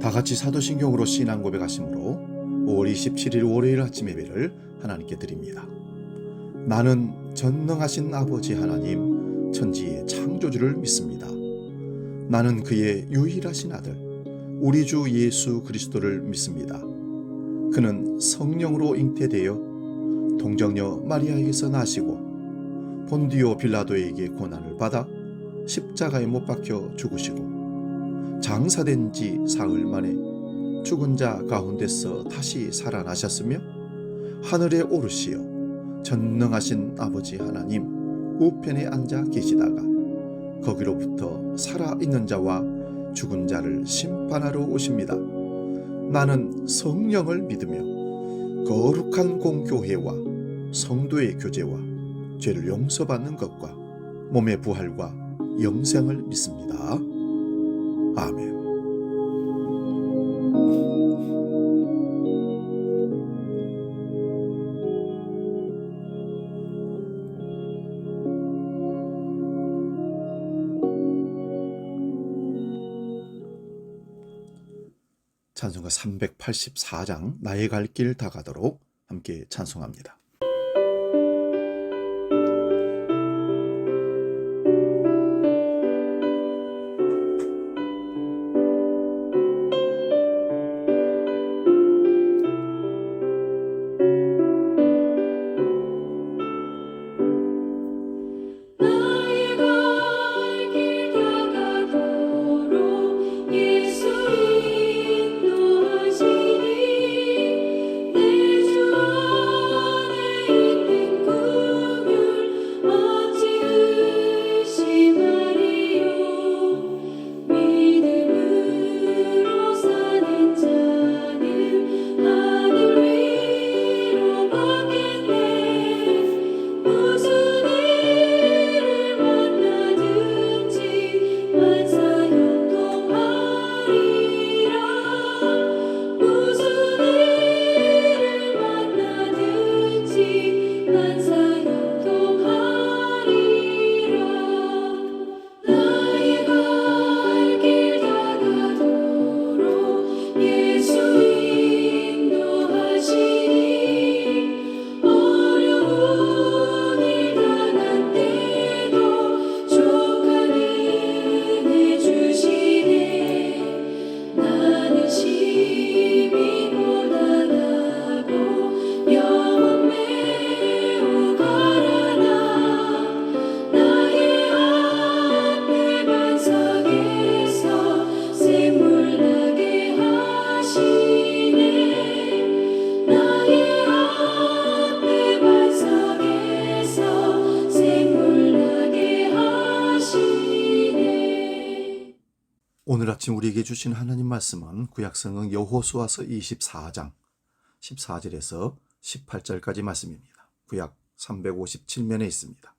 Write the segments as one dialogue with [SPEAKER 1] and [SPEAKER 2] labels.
[SPEAKER 1] 다같이 사도신경으로 신앙 고백하심으로 5월 27일 월요일 아침 예배를 하나님께 드립니다. 나는 전능하신 아버지 하나님 천지의 창조주를 믿습니다. 나는 그의 유일하신 아들 우리 주 예수 그리스도를 믿습니다. 그는 성령으로 잉태되어 동정녀 마리아에게서 나시고 본디오 빌라도에게 고난을 받아 십자가에 못 박혀 죽으시고 장사된 지 사흘 만에 죽은 자 가운데서 다시 살아나셨으며 하늘에 오르시어 전능하신 아버지 하나님 우편에 앉아 계시다가 거기로부터 살아있는 자와 죽은 자를 심판하러 오십니다. 나는 성령을 믿으며 거룩한 공교회와 성도의 교제와 죄를 용서받는 것과 몸의 부활과 영생을 믿습니다. 아멘. 찬송가 384장 나의 갈 길 다가도록 함께 찬송합니다. 오늘 아침 우리에게 주신 하나님 말씀은 구약성경 여호수아서 24장 14절에서 18절까지 말씀입니다. 구약 357면에 있습니다.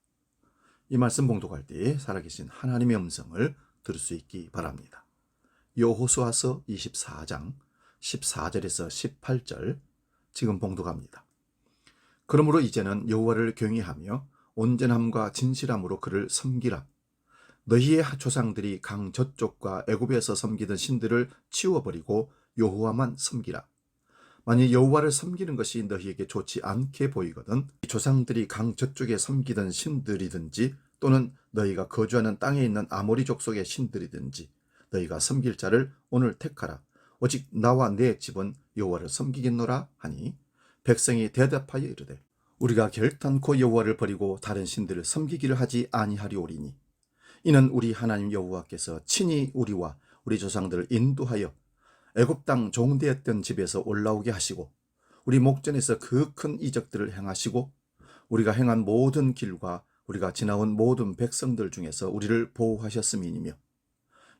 [SPEAKER 1] 이 말씀 봉독할 때 살아계신 하나님의 음성을 들을 수 있기 바랍니다. 여호수아서 24장 14절에서 18절 지금 봉독합니다. 그러므로 이제는 여호와를 경외하며 온전함과 진실함으로 그를 섬기라. 너희의 조상들이 강 저쪽과 애굽에서 섬기던 신들을 치워버리고 여호와만 섬기라. 만일 여호와를 섬기는 것이 너희에게 좋지 않게 보이거든 조상들이 강 저쪽에 섬기던 신들이든지 또는 너희가 거주하는 땅에 있는 아모리 족속의 신들이든지 너희가 섬길 자를 오늘 택하라. 오직 나와 내 집은 여호와를 섬기겠노라 하니 백성이 대답하여 이르되 우리가 결단코 여호와를 버리고 다른 신들을 섬기기를 하지 아니하리오리니 이는 우리 하나님 여호와께서 친히 우리와 우리 조상들을 인도하여 애굽 땅 종되었던 집에서 올라오게 하시고 우리 목전에서 그 큰 이적들을 행하시고 우리가 행한 모든 길과 우리가 지나온 모든 백성들 중에서 우리를 보호하셨음이니며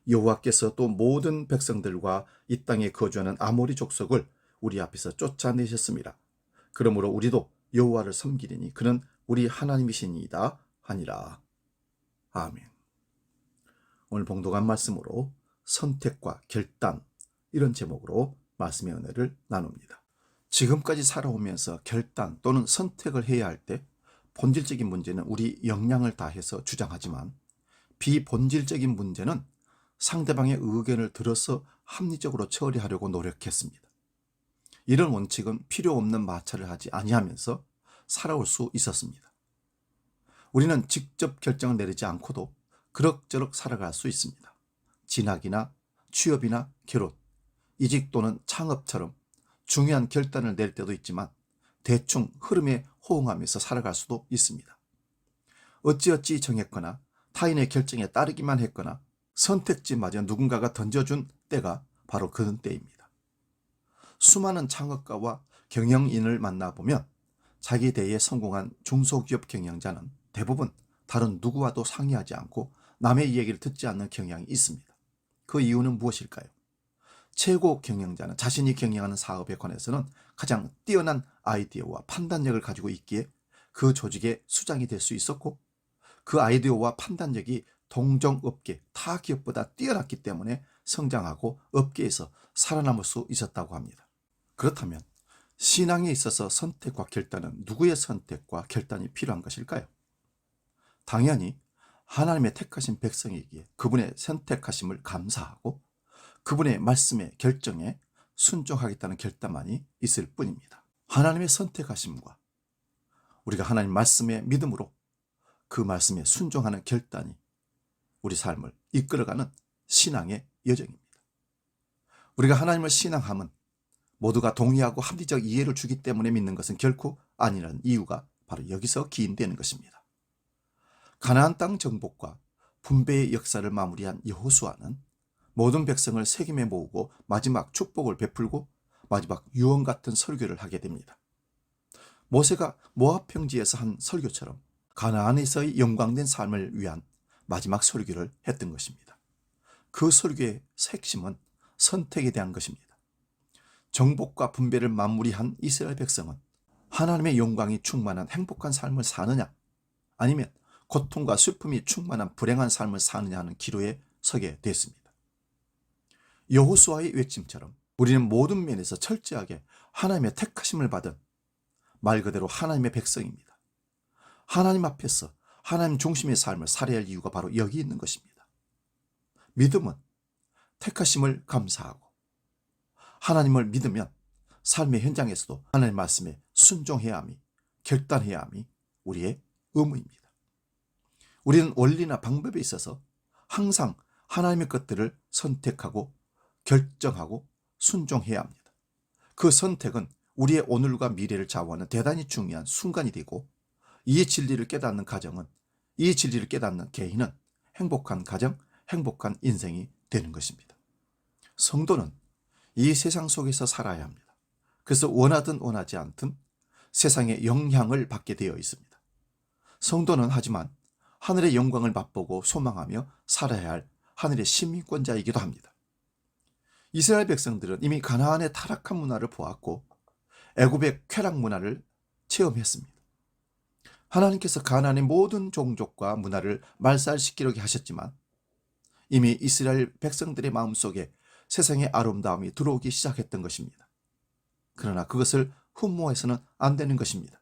[SPEAKER 1] 여호와께서 또 모든 백성들과 이 땅에 거주하는 아모리 족속을 우리 앞에서 쫓아내셨습니다. 그러므로 우리도 여호와를 섬기리니 그는 우리 하나님이시니이다 하니라. 아멘. 오늘 봉독한 말씀으로 선택과 결단 이런 제목으로 말씀의 은혜를 나눕니다. 지금까지 살아오면서 결단 또는 선택을 해야 할 때 본질적인 문제는 우리 역량을 다해서 주장하지만 비본질적인 문제는 상대방의 의견을 들어서 합리적으로 처리하려고 노력했습니다. 이런 원칙은 필요 없는 마찰을 하지 아니하면서 살아올 수 있었습니다. 우리는 직접 결정을 내리지 않고도 그럭저럭 살아갈 수 있습니다. 진학이나 취업이나 결혼, 이직 또는 창업처럼 중요한 결단을 낼 때도 있지만 대충 흐름에 호응하면서 살아갈 수도 있습니다. 어찌어찌 정했거나 타인의 결정에 따르기만 했거나 선택지마저 누군가가 던져준 때가 바로 그런 때입니다. 수많은 창업가와 경영인을 만나보면 자기 대에 성공한 중소기업 경영자는 대부분 다른 누구와도 상의하지 않고 남의 이야기를 듣지 않는 경향이 있습니다. 그 이유는 무엇일까요? 최고 경영자는 자신이 경영하는 사업에 관해서는 가장 뛰어난 아이디어와 판단력을 가지고 있기에 그 조직의 수장이 될 수 있었고, 그 아이디어와 판단력이 동종업계 타 기업보다 뛰어났기 때문에 성장하고 업계에서 살아남을 수 있었다고 합니다. 그렇다면 신앙에 있어서 선택과 결단은 누구의 선택과 결단이 필요한 것일까요? 당연히 하나님의 택하신 백성이기에 그분의 선택하심을 감사하고 그분의 말씀에 결정에 순종하겠다는 결단만이 있을 뿐입니다. 하나님의 선택하심과 우리가 하나님 말씀의 믿음으로 그 말씀에 순종하는 결단이 우리 삶을 이끌어가는 신앙의 여정입니다. 우리가 하나님을 신앙함은 모두가 동의하고 합리적 이해를 주기 때문에 믿는 것은 결코 아니라는 이유가 바로 여기서 기인되는 것입니다. 가나안 땅 정복과 분배의 역사를 마무리한 여호수아는 모든 백성을 세겜에 모으고 마지막 축복을 베풀고 마지막 유언 같은 설교를 하게 됩니다. 모세가 모압 평지에서 한 설교처럼 가나안에서의 영광된 삶을 위한 마지막 설교를 했던 것입니다. 그 설교의 핵심은 선택에 대한 것입니다. 정복과 분배를 마무리한 이스라엘 백성은 하나님의 영광이 충만한 행복한 삶을 사느냐, 아니면 고통과 슬픔이 충만한 불행한 삶을 사느냐 하는 기로에 서게 됐습니다. 여호수아의 외침처럼 우리는 모든 면에서 철저하게 하나님의 택하심을 받은 말 그대로 하나님의 백성입니다. 하나님 앞에서 하나님 중심의 삶을 살아야 할 이유가 바로 여기 있는 것입니다. 믿음은 택하심을 감사하고 하나님을 믿으면 삶의 현장에서도 하나님의 말씀에 순종해야 함이, 결단해야 함이 우리의 의무입니다. 우리는 원리나 방법에 있어서 항상 하나님의 것들을 선택하고 결정하고 순종해야 합니다. 그 선택은 우리의 오늘과 미래를 좌우하는 대단히 중요한 순간이 되고, 이 진리를 깨닫는 가정은, 이 진리를 깨닫는 개인은 행복한 가정, 행복한 인생이 되는 것입니다. 성도는 이 세상 속에서 살아야 합니다. 그래서 원하든 원하지 않든 세상의 영향을 받게 되어 있습니다. 성도는 하지만 하늘의 영광을 맛보고 소망하며 살아야 할 하늘의 시민권자이기도 합니다. 이스라엘 백성들은 이미 가나안의 타락한 문화를 보았고 애굽의 쾌락 문화를 체험했습니다. 하나님께서 가나안의 모든 종족과 문화를 말살시키려고 하셨지만 이미 이스라엘 백성들의 마음속에 세상의 아름다움이 들어오기 시작했던 것입니다. 그러나 그것을 흠모해서는 안 되는 것입니다.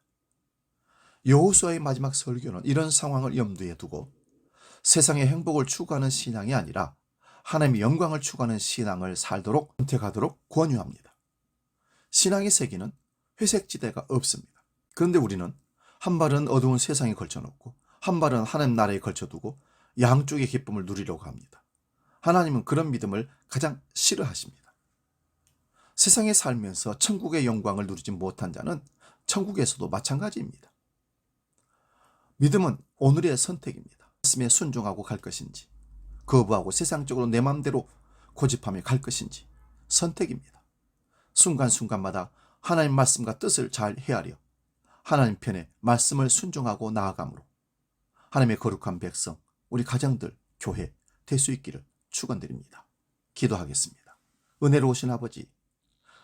[SPEAKER 1] 여호수아의 마지막 설교는 이런 상황을 염두에 두고 세상의 행복을 추구하는 신앙이 아니라 하나님의 영광을 추구하는 신앙을 살도록 선택하도록 권유합니다. 신앙의 세계는 회색지대가 없습니다. 그런데 우리는 한 발은 어두운 세상에 걸쳐놓고 한 발은 하나님 나라에 걸쳐두고 양쪽의 기쁨을 누리려고 합니다. 하나님은 그런 믿음을 가장 싫어하십니다. 세상에 살면서 천국의 영광을 누리지 못한 자는 천국에서도 마찬가지입니다. 믿음은 오늘의 선택입니다. 말씀에 순종하고 갈 것인지, 거부하고 세상적으로 내 마음대로 고집하며 갈 것인지 선택입니다. 순간순간마다 하나님 말씀과 뜻을 잘 헤아려 하나님 편에 말씀을 순종하고 나아가므로 하나님의 거룩한 백성, 우리 가정들, 교회 될 수 있기를 축원드립니다. 기도하겠습니다. 은혜로우신 아버지,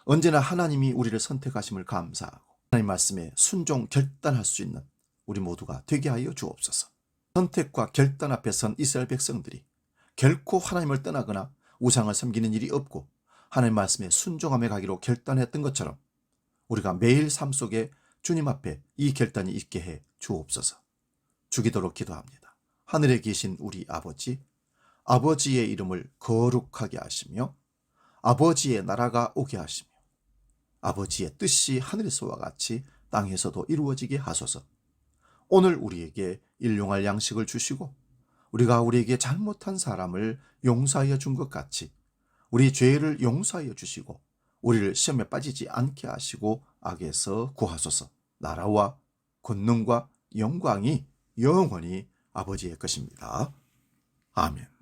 [SPEAKER 1] 언제나 하나님이 우리를 선택하심을 감사하고 하나님 말씀에 순종 결단할 수 있는 우리 모두가 되게 하여 주옵소서. 선택과 결단 앞에 선 이스라엘 백성들이 결코 하나님을 떠나거나 우상을 섬기는 일이 없고 하나님 말씀에 순종하며 가기로 결단했던 것처럼 우리가 매일 삶 속에 주님 앞에 이 결단이 있게 해 주옵소서. 주기도록 기도합니다. 하늘에 계신 우리 아버지, 아버지의 이름을 거룩하게 하시며 아버지의 나라가 오게 하시며 아버지의 뜻이 하늘에서와 같이 땅에서도 이루어지게 하소서. 오늘 우리에게 일용할 양식을 주시고 우리가 우리에게 잘못한 사람을 용서하여 준 것 같이 우리 죄를 용서하여 주시고 우리를 시험에 빠지지 않게 하시고 악에서 구하소서. 나라와 권능과 영광이 영원히 아버지의 것입니다. 아멘.